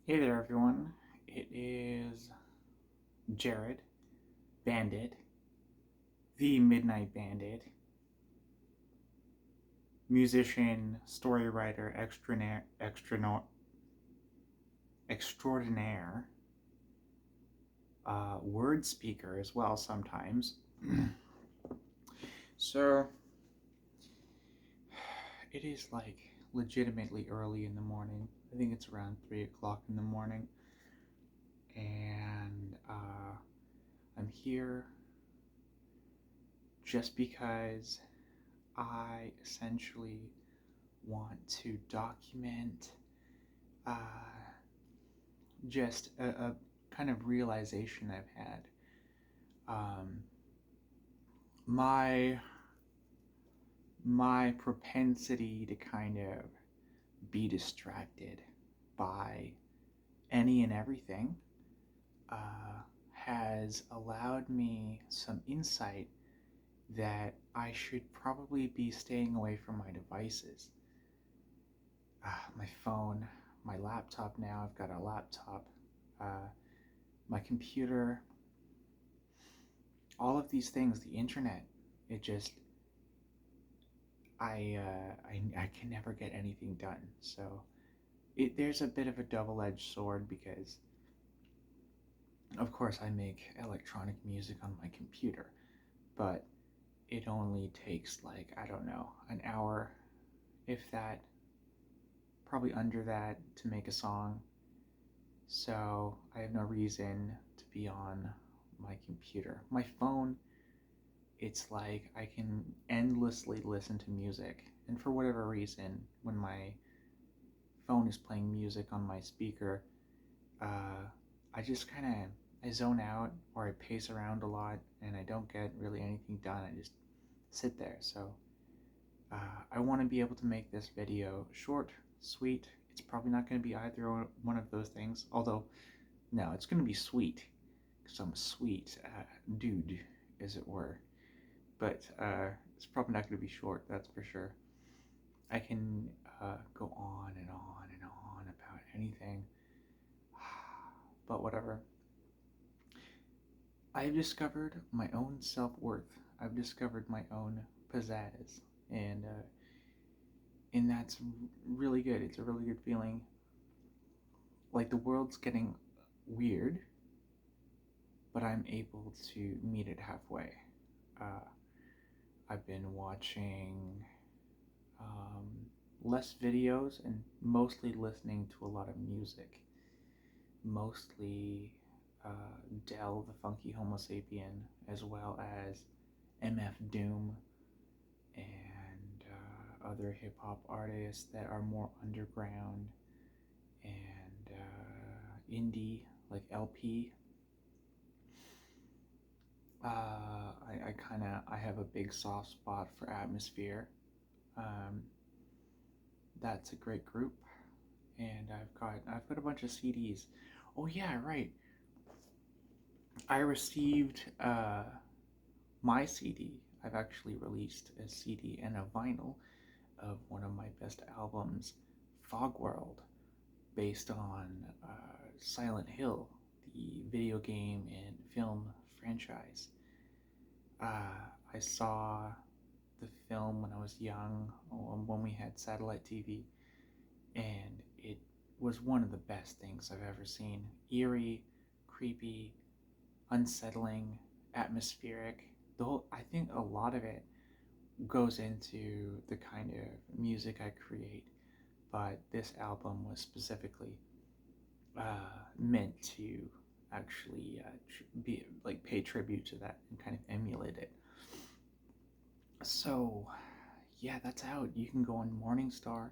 Hey there, everyone. It is Jared, Bandit, the Midnight Bandit, musician, story writer, extraordinaire, word speaker as well sometimes. So, it is like legitimately early in the morning. I think it's around 3 o'clock in the morning. And I'm here just because I essentially want to document uh, just a kind of realization I've had. Um, my my propensity to kind of be distracted by any and everything has allowed me some insight that I should probably be staying away from my devices. My phone, my laptop now, I've got a laptop, uh, my computer, all of these things, the internet, it just, I can never get anything done. So there's a bit of a double-edged sword because, of course, I make electronic music on my computer, but it only takes like, I don't know, an hour, if that, probably under that, to make a song. So I have no reason to be on my computer. My phone, it's like I can endlessly listen to music. And for whatever reason, when my phone is playing music on my speaker, uh, I just kind of I zone out or I pace around a lot and I don't get really anything done. I just sit there. So I want to be able to make this video short, sweet. It's probably not going to be either one of those things. Although, no, it's going to be sweet because I'm a sweet dude, as it were. But it's probably not going to be short, that's for sure. I can go on and on and on about anything, but whatever. I've discovered my own self-worth. I've discovered my own pizzazz, and that's really good. It's a really good feeling. Like the world's getting weird, but I'm able to meet it halfway. Uh, I've been watching um, less videos and mostly listening to a lot of music. Mostly Dell, the Funky Homo Sapien, as well as MF Doom and other hip hop artists that are more underground and indie, like LP. I have a big soft spot for Atmosphere. Um, that's a great group, and I've got a bunch of CDs. Oh yeah, right. I received my CD. I've actually released a CD and a vinyl of one of my best albums, Fog World, based on Silent Hill, the video game and film franchise. I saw the film when I was young, when we had satellite TV, and it was one of the best things I've ever seen. Eerie, creepy, unsettling, atmospheric. I think a lot of it goes into the kind of music I create, but this album was specifically meant to actually be like pay tribute to that and kind of emulate it. So yeah, that's out. You can go on Morningstar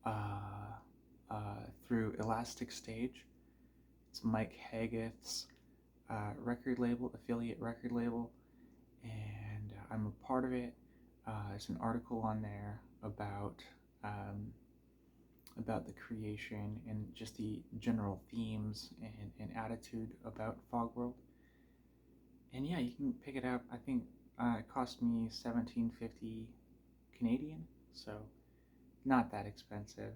uh, through Elastic Stage. It's Mike Hageth's record label, affiliate record label, and I'm a part of it. There's an article on there um, about the creation and just the general themes and attitude about Fog World. And yeah, you can pick it up. I think it cost me $17.50 Canadian, so not that expensive.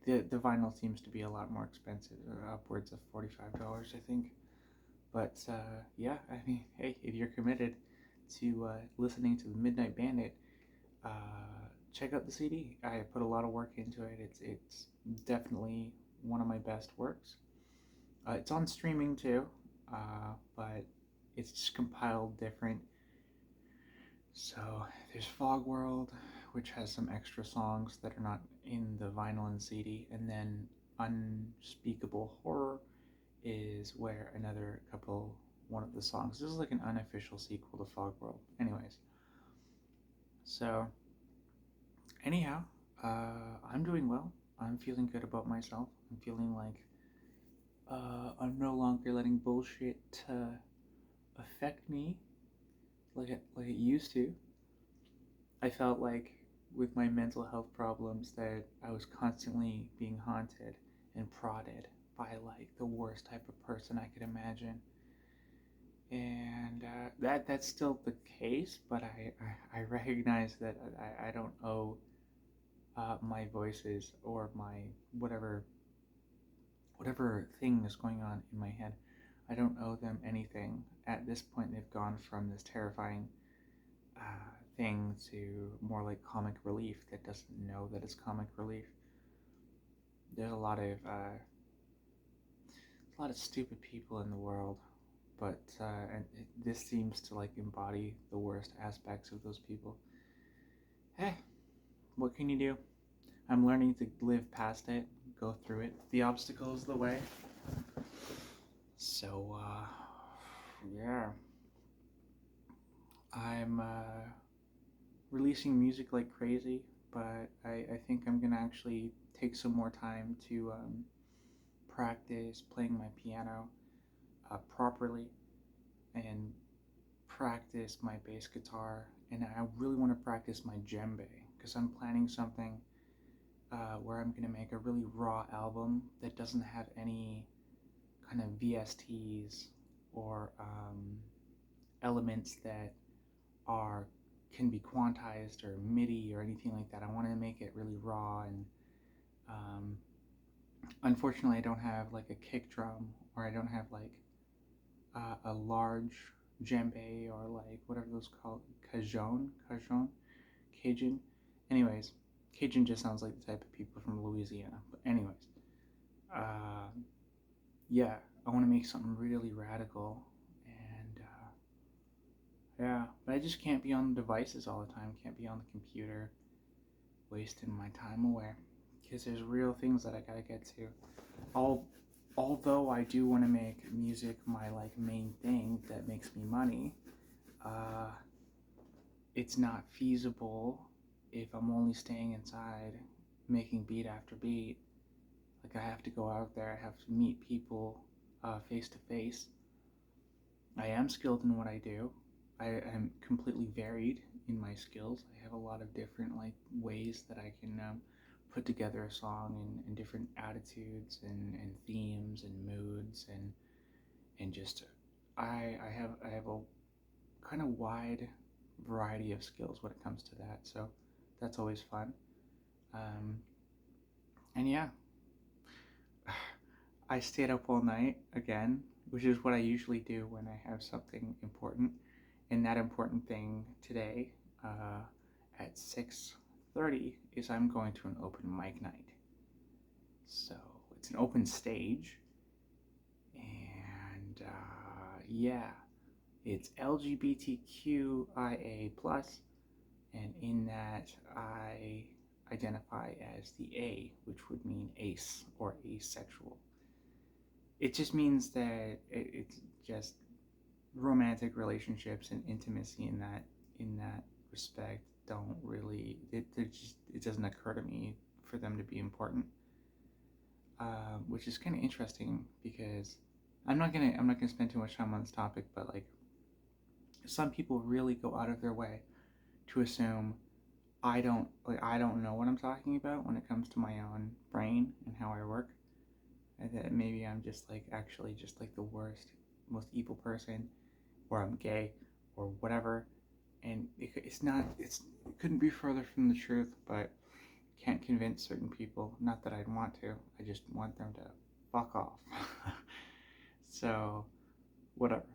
the vinyl seems to be a lot more expensive, upwards of $45, I think. But yeah, I mean, hey, if you're committed to listening to the Midnight Bandit, uh, check out the CD. I put a lot of work into it. It's definitely one of my best works. It's on streaming too, but it's just compiled different. So there's Fog World, which has some extra songs that are not in the vinyl and CD, and then Unspeakable Horror is where another couple, one of the songs. This is like an unofficial sequel to Fog World. Anyways, so anyhow, I'm doing well. I'm feeling good about myself. I'm feeling like I'm no longer letting bullshit affect me like it used to. I felt like with my mental health problems that I was constantly being haunted and prodded by like the worst type of person I could imagine. And that's still the case, but I recognize that I don't owe my voices or my whatever thing is going on in my head. I don't owe them anything. At this point, they've gone from this terrifying thing to more like comic relief that doesn't know that it's comic relief. There's a lot of stupid people in the world, but this seems to like embody the worst aspects of those people. Hey, what can you do? I'm learning to live past it, go through it. The obstacle is the way. So, yeah. I'm releasing music like crazy, but I think I'm gonna actually take some more time to practice playing my piano properly and practice my bass guitar. And I really want to practice my djembe because I'm planning something where I'm gonna make a really raw album that doesn't have any kind of VSTs or elements that are can be quantized or MIDI or anything like that. I want to make it really raw, and um, unfortunately, I don't have like a kick drum, or I don't have like a large djembe, or like whatever those called, Cajun. Anyways, Cajun just sounds like the type of people from Louisiana. But anyways, uh, yeah, I want to make something really radical, and yeah, but I just can't be on devices all the time. Can't be on the computer, wasting my time away. Because there's real things that I gotta get to. All, although I do want to make music my like main thing that makes me money, uh, it's not feasible if I'm only staying inside, making beat after beat. Like I have to go out there. I have to meet people face to face. I am skilled in what I do. I am completely varied in my skills. I have a lot of different like ways that I can put together a song and different attitudes and themes and moods and just I have a kind of wide variety of skills when it comes to that. So that's always fun. Um, and yeah, I stayed up all night again, which is what I usually do when I have something important. And that important thing today at 6:30 is I'm going to an open mic night. So it's an open stage, and yeah, it's LGBTQIA plus, and in that I identify as the A, which would mean ace or asexual. It just means that it's just romantic relationships and intimacy in that respect don't really it doesn't occur to me for them to be important, which is kind of interesting because I'm not gonna spend too much time on this topic, but like some people really go out of their way to assume I don't know what I'm talking about when it comes to my own brain and how I work, and that maybe I'm just like actually just like the worst, most evil person, or I'm gay, or whatever. And it couldn't be further from the truth. But can't convince certain people. Not that I'd want to. I just want them to fuck off. So, whatever.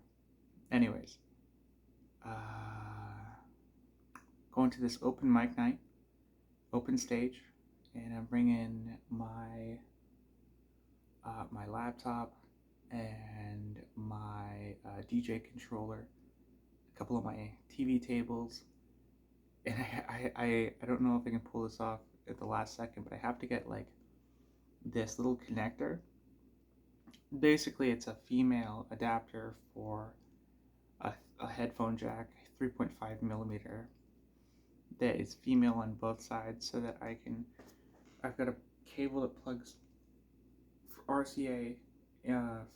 Anyways, uh, going to this open mic night, open stage, and I'm bringing my laptop and my DJ controller, a couple of my TV tables, and I don't know if I can pull this off at the last second, but I have to get like this little connector. Basically, it's a female adapter for a headphone jack, 3.5 millimeter, that is female on both sides, so that I've got a cable that plugs RCA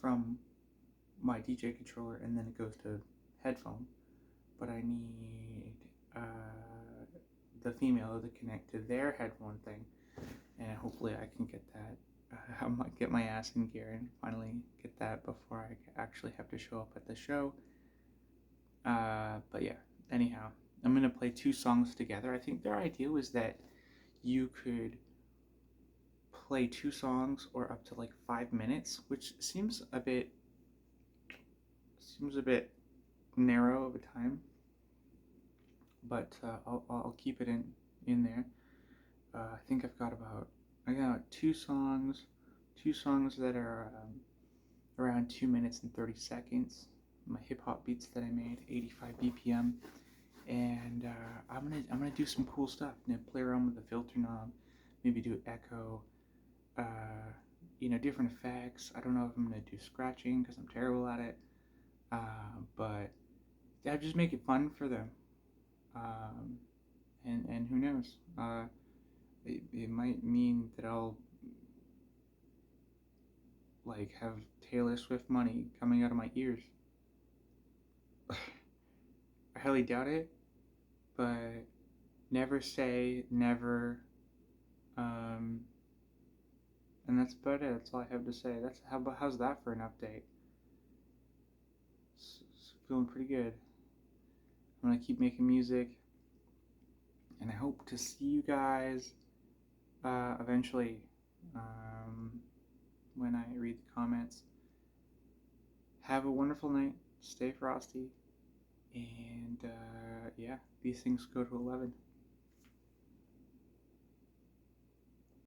from my DJ controller, and then it goes to headphone. But I need the female to connect to their headphone thing, and hopefully I can get that. I might get my ass in gear and finally get that before I actually have to show up at the show. But yeah, anyhow, I'm gonna play 2 songs together. I think their idea was that you could play 2 songs or up to like 5 minutes, which seems a bit narrow of a time. But I'll keep it in there. I think I got 2 songs that are around 2 minutes and 30 seconds. My hip hop beats that I made, 85 BPM, and I'm gonna do some cool stuff. I'm gonna play around with the filter knob, maybe do echo, different effects. I don't know if I'm gonna do scratching because I'm terrible at it, but yeah, just make it fun for them. And who knows? It might mean that I'll like have Taylor Swift money coming out of my ears. I highly doubt it, but never say never. And that's about it. That's all I have to say. How's that for an update? It's feeling pretty good. I'm gonna keep making music, and I hope to see you guys eventually when I read the comments. Have a wonderful night. Stay frosty. And yeah, these things go to 11.